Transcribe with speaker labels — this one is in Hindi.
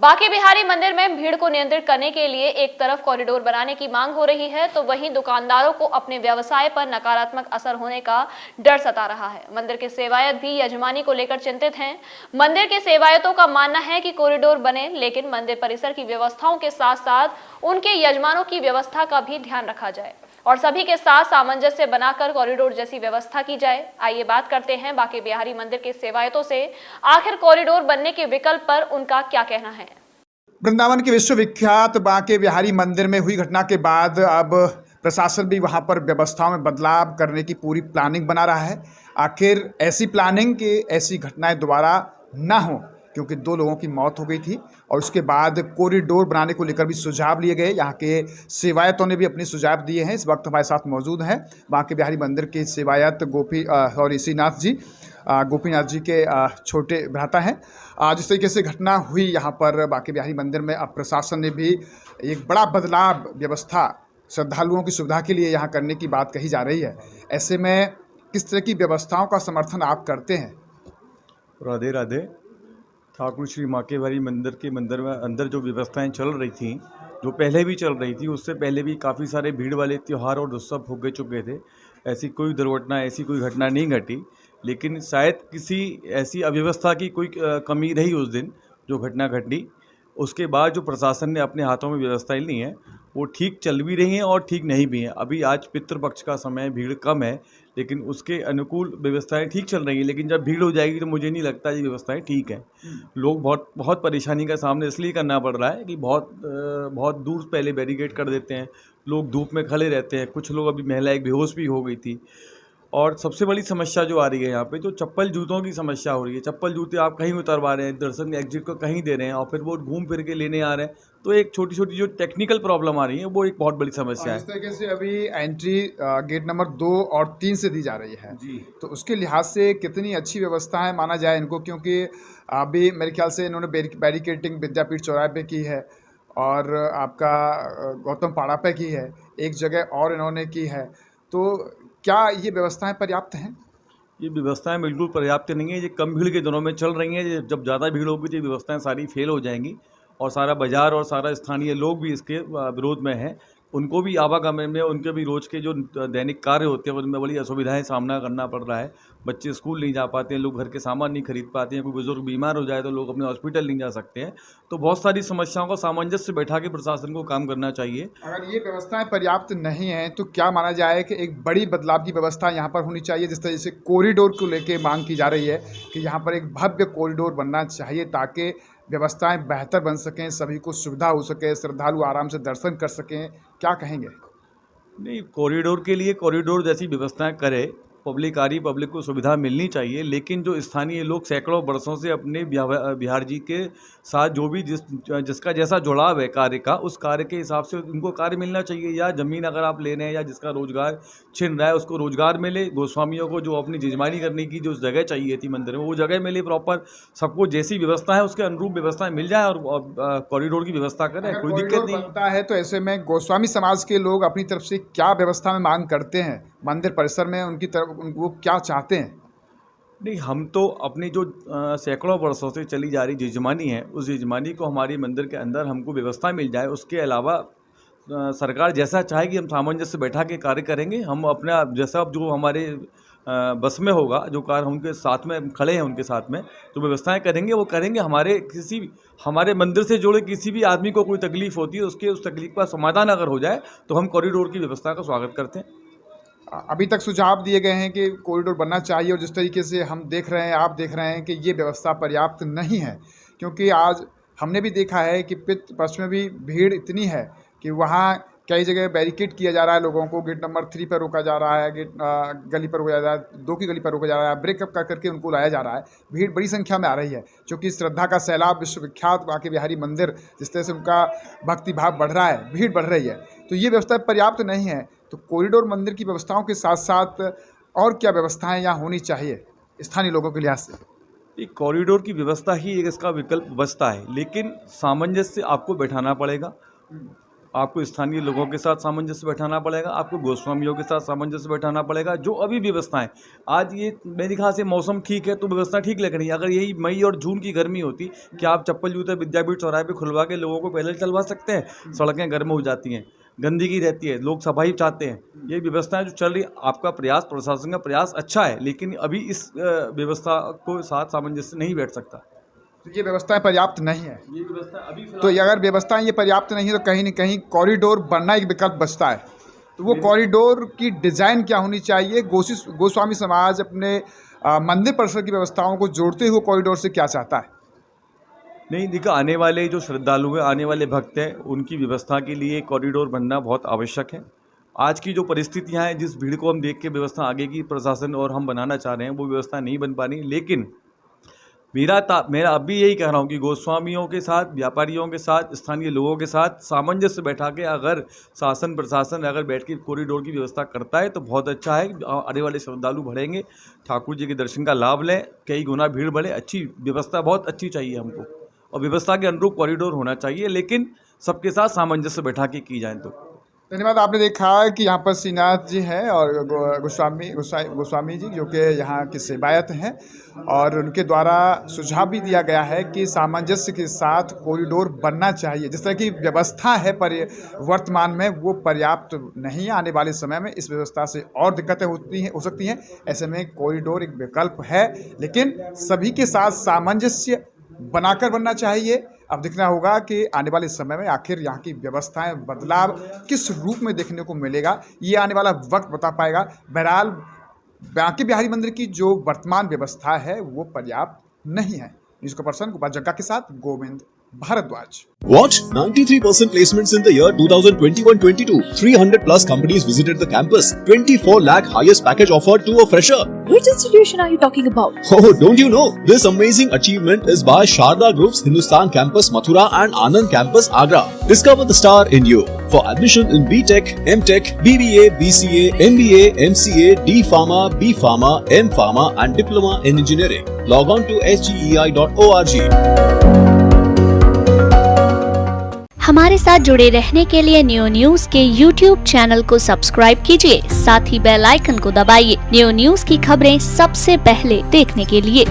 Speaker 1: बांके बिहारी मंदिर में भीड़ को नियंत्रित करने के लिए एक तरफ कॉरिडोर बनाने की मांग हो रही है, तो वहीं दुकानदारों को अपने व्यवसाय पर नकारात्मक असर होने का डर सता रहा है। मंदिर के सेवायत भी यजमानी को लेकर चिंतित हैं। मंदिर के सेवायतों का मानना है कि कॉरिडोर बने, लेकिन मंदिर परिसर की व्यवस्थाओं के साथ साथ उनके यजमानों की व्यवस्था का भी ध्यान रखा जाए और सभी के साथ सामंजस्य बनाकर कॉरिडोर जैसी व्यवस्था की जाए। आइए बात करते हैं बांके बिहारी मंदिर के सेवायतों से, आखिर कॉरिडोर बनने के विकल्प पर उनका क्या कहना है।
Speaker 2: वृंदावन के विश्वविख्यात बांके बिहारी मंदिर में हुई घटना के बाद अब प्रशासन भी वहां पर व्यवस्थाओं में बदलाव करने की पूरी प्लानिंग बना रहा है। आखिर ऐसी प्लानिंग कि ऐसी घटनाएं दोबारा ना हो, क्योंकि 2 लोगों की मौत हो गई थी और उसके बाद कॉरिडोर बनाने को लेकर भी सुझाव लिए गए। यहाँ के सेवायतों ने भी अपने सुझाव दिए हैं। इस वक्त हमारे साथ मौजूद हैं बांके बिहारी मंदिर के सेवायत श्रीनाथ जी, गोपीनाथ जी के छोटे भ्राता हैं। जिस तरीके से घटना हुई यहाँ पर बांके बिहारी मंदिर में, अब प्रशासन ने भी एक बड़ा बदलाव व्यवस्था श्रद्धालुओं की सुविधा के लिए यहाँ करने की बात कही जा रही है। ऐसे में किस तरह की व्यवस्थाओं का समर्थन आप करते हैं?
Speaker 3: राधे राधे। ठाकुर श्री बांके बिहारी मंदिर के मंदिर में अंदर जो व्यवस्थाएं चल रही थी, जो पहले भी चल रही थी, उससे पहले भी काफ़ी सारे भीड़ वाले त्यौहार और उत्सव हो चुके थे। ऐसी कोई दुर्घटना, ऐसी कोई घटना नहीं घटी, लेकिन शायद किसी ऐसी अव्यवस्था की कोई कमी रही उस दिन जो घटना घटी। उसके बाद जो प्रशासन ने अपने हाथों में व्यवस्थाएं ली हैं, वो ठीक चल भी रही हैं और ठीक नहीं भी हैं। अभी आज पितृपक्ष का समय, भीड़ कम है, लेकिन उसके अनुकूल व्यवस्थाएं ठीक चल रही हैं। लेकिन जब भीड़ हो जाएगी तो मुझे नहीं लगता ये व्यवस्थाएं ठीक हैं। लोग बहुत परेशानी का सामना इसलिए करना पड़ रहा है कि बहुत दूर पहले बैरिकेड कर देते हैं, लोग धूप में खड़े रहते हैं। कुछ लोग, अभी महिला एक बेहोश भी हो गई थी। और सबसे बड़ी समस्या जो आ रही है यहाँ पे, जो चप्पल जूतों की समस्या हो रही है। चप्पल जूते आप कहीं उतरवा रहे हैं, दर्शन एग्जिट को कहीं दे रहे हैं और फिर वो घूम फिर के लेने आ रहे हैं, तो एक छोटी छोटी जो टेक्निकल प्रॉब्लम आ रही है, वो एक बहुत बड़ी समस्या है।
Speaker 2: इस तरीके से अभी एंट्री गेट नंबर 2 और 3 से दी जा रही है
Speaker 3: जी।
Speaker 2: तो उसके लिहाज से कितनी अच्छी व्यवस्था है माना जाए इनको, क्योंकि अभी मेरे ख्याल से इन्होंने बैरिकेटिंग विद्यापीठ चौराहे पे की है और आपका गौतम पाड़ा पे की है, एक जगह और इन्होंने की है। तो क्या ये व्यवस्थाएं पर्याप्त हैं?
Speaker 3: ये व्यवस्थाएं बिल्कुल पर्याप्त नहीं है। ये कम भीड़ के दिनों में चल रही हैं। जब ज़्यादा भीड़ होगी तो ये व्यवस्थाएं सारी फेल हो जाएंगी और सारा बाजार और सारा स्थानीय लोग भी इसके विरोध में हैं। उनको भी आवागमन में, उनके भी रोज़ के जो दैनिक कार्य होते हैं, उनमें बड़ी असुविधाएं सामना करना पड़ रहा है। बच्चे स्कूल नहीं जा पाते हैं, लोग घर के सामान नहीं खरीद पाते हैं, कोई बुजुर्ग बीमार हो जाए तो लोग अपने हॉस्पिटल नहीं जा सकते हैं। तो बहुत सारी समस्याओं का सामंजस्य बैठा के प्रशासन को काम करना चाहिए।
Speaker 2: अगर ये व्यवस्थाएं पर्याप्त नहीं हैं तो क्या माना जाए कि एक बड़ी बदलाव की व्यवस्था यहाँ पर होनी चाहिए? जिस तरह से कॉरिडोर को लेके मांग की जा रही है कि यहाँ पर एक भव्य कॉरिडोर बनना चाहिए ताकि व्यवस्थाएं बेहतर बन सकें, सभी को सुविधा हो सके, श्रद्धालु आराम से दर्शन कर सकें। क्या कहेंगे?
Speaker 3: नहीं, कॉरिडोर के लिए कॉरिडोर जैसी व्यवस्थाएं करे, पब्लिक को सुविधा मिलनी चाहिए। लेकिन जो स्थानीय लोग सैकड़ों वर्षों से अपने बिहार जी के साथ जो भी जिसका जैसा जुड़ाव है कार्य का, उस कार्य के हिसाब से उनको कार्य मिलना चाहिए। या ज़मीन अगर आप ले रहे हैं या जिसका रोजगार छिन रहा है उसको रोजगार मिले। गोस्वामियों को जो अपनी जजमानी करने की जो जगह चाहिए थी मंदिर में, वो जगह मिले प्रॉपर। सबको जैसी व्यवस्था है उसके अनुरूप व्यवस्थाएं मिल जाए और कॉरिडोर की व्यवस्था करें, कोई दिक्कत नहीं
Speaker 2: बनता है। तो ऐसे में गोस्वामी समाज के लोग अपनी तरफ से क्या व्यवस्था में मांग करते हैं मंदिर परिसर में? उनकी तरफ वो क्या चाहते हैं?
Speaker 3: नहीं, हम तो अपनी जो सैकड़ों वर्षों से चली जा रही यजमानी है, उस यजमानी को हमारे मंदिर के अंदर हमको व्यवस्था मिल जाए। उसके अलावा सरकार जैसा चाहेगी हम सामंजस्य बैठा के कार्य करेंगे। हम अपना जैसा जो हमारे बस में होगा, जो कार्य उनके साथ में खड़े हैं, उनके साथ में जो व्यवस्थाएं करेंगे वो करेंगे। हमारे मंदिर से जुड़े किसी भी आदमी को कोई तकलीफ होती है, उसके उस तकलीफ का समाधान अगर हो जाए तो हम कॉरिडोर की व्यवस्था का स्वागत करते हैं।
Speaker 2: अभी तक सुझाव दिए गए हैं कि कॉरिडोर बनना चाहिए और जिस तरीके से हम देख रहे हैं, आप देख रहे हैं कि ये व्यवस्था पर्याप्त नहीं है, क्योंकि आज हमने भी देखा है कि पितृ पक्ष में भी भीड़ इतनी है कि वहाँ कई जगह बैरिकेड किया जा रहा है लोगों को। गेट नंबर 3 पर रोका जा रहा है, गली पर रोका जा रहा है, 2 की गली पर रोका जा रहा है, ब्रेकअप कर करके उनको लाया जा रहा है। भीड़ बड़ी संख्या में आ रही है, क्योंकि श्रद्धा का सैलाब, विश्वविख्यात बांके बिहारी मंदिर, जिस तरह से उनका भक्ति भाव बढ़ रहा है, भीड़ बढ़ रही है। तो ये व्यवस्था पर्याप्त नहीं है। तो कॉरिडोर मंदिर की व्यवस्थाओं के साथ साथ और क्या व्यवस्थाएं यहाँ होनी चाहिए स्थानीय लोगों के लिहाज से?
Speaker 3: एक कॉरिडोर की व्यवस्था ही एक इसका विकल्प बचता है, लेकिन सामंजस्य आपको बैठाना पड़ेगा। आपको स्थानीय लोगों के साथ सामंजस्य बैठाना पड़ेगा, आपको गोस्वामियों के साथ सामंजस्य बैठाना पड़ेगा। जो अभी व्यवस्थाएं, आज ये मेरे ख्याल से मौसम ठीक है तो व्यवस्था ठीक लग रही है। अगर यही मई और जून की गर्मी होती कि आप चप्पल जूते विद्यापीठ चौराहे पे खुलवा के लोगों को पैदल चलवा सकते हैं, सड़कें गर्म हो जाती हैं, गंदगी रहती है, लोग सफाई चाहते हैं। ये व्यवस्थाएं जो चल रही, आपका प्रयास, प्रशासन का प्रयास अच्छा है, लेकिन अभी इस व्यवस्था को साथ सामंजस्य नहीं बैठ सकता।
Speaker 2: तो ये व्यवस्थाएं पर्याप्त नहीं है।
Speaker 3: ये व्यवस्था अभी
Speaker 2: तो ये अगर व्यवस्थाएं ये पर्याप्त नहीं है तो कहीं न कहीं कॉरिडोर बनना एक विकल्प बचता है। तो वो कॉरिडोर की डिज़ाइन क्या होनी चाहिए? गोस्वामी समाज अपने मंदिर परिसर की व्यवस्थाओं को जोड़ते हुए कॉरिडोर से क्या चाहता है?
Speaker 3: नहीं, देखो, आने वाले जो श्रद्धालु हैं, आने वाले भक्त हैं, उनकी व्यवस्था के लिए कॉरिडोर बनना बहुत आवश्यक है। आज की जो परिस्थितियां हैं, जिस भीड़ को हम देख के व्यवस्था आगे की प्रशासन और हम बनाना चाह रहे हैं, वो व्यवस्था नहीं बन पा रही। लेकिन मेरा अब भी यही कह रहा हूँ कि गोस्वामियों के साथ, व्यापारियों के साथ, स्थानीय लोगों के साथ सामंजस्य बैठा के अगर शासन प्रशासन अगर बैठ के कॉरिडोर की व्यवस्था करता है तो बहुत अच्छा है। आने वाले श्रद्धालु बढ़ेंगे, ठाकुर जी के दर्शन का लाभ लें, कई गुना भीड़ बढ़े। अच्छी व्यवस्था, बहुत अच्छी चाहिए हमको, और व्यवस्था के अनुरूप कॉरिडोर होना चाहिए, लेकिन सबके साथ सामंजस्य बैठा के की जाए तो।
Speaker 2: धन्यवाद। आपने देखा कि यहाँ पर श्रीनाथ जी हैं और गोस्वामी जी जो कि यहाँ के सेवायत हैं, और उनके द्वारा सुझाव भी दिया गया है कि सामंजस्य के साथ कॉरिडोर बनना चाहिए। जिस तरह की व्यवस्था है पर वर्तमान में वो पर्याप्त नहीं है। आने वाले समय में इस व्यवस्था से और दिक्कतें हो सकती हैं। ऐसे में कॉरिडोर एक विकल्प है, लेकिन सभी के साथ सामंजस्य बनाकर बनना चाहिए। अब देखना होगा कि आने वाले समय में आखिर यहाँ की व्यवस्थाएं, बदलाव किस रूप में देखने को मिलेगा, ये आने वाला वक्त बता पाएगा। बहरहाल बांके बिहारी मंदिर की जो वर्तमान व्यवस्था है वो पर्याप्त नहीं है। न्यूज़ का पर्सन गोपाल जग्गा के साथ Govind Bhardwaj.
Speaker 4: What? 93% placements in the year 2021-22. 300 plus companies visited the campus. 24 lakh highest package offered to a fresher.
Speaker 5: Which institution are you talking about?
Speaker 4: Oh, don't you know? This amazing achievement is by Sharda Group's Hindustan Campus Mathura and Anand Campus Agra. Discover the star in you. For admission in BTech, MTech, BBA, BCA, MBA, MCA, D Pharma, B Pharma, M Pharma and Diploma in Engineering. Log on to sgei.org.
Speaker 6: हमारे साथ जुड़े रहने के लिए न्यू न्यूज के YouTube चैनल को सब्सक्राइब कीजिए, साथ ही बेल आइकन को दबाइए न्यू न्यूज की खबरें सबसे पहले देखने के लिए।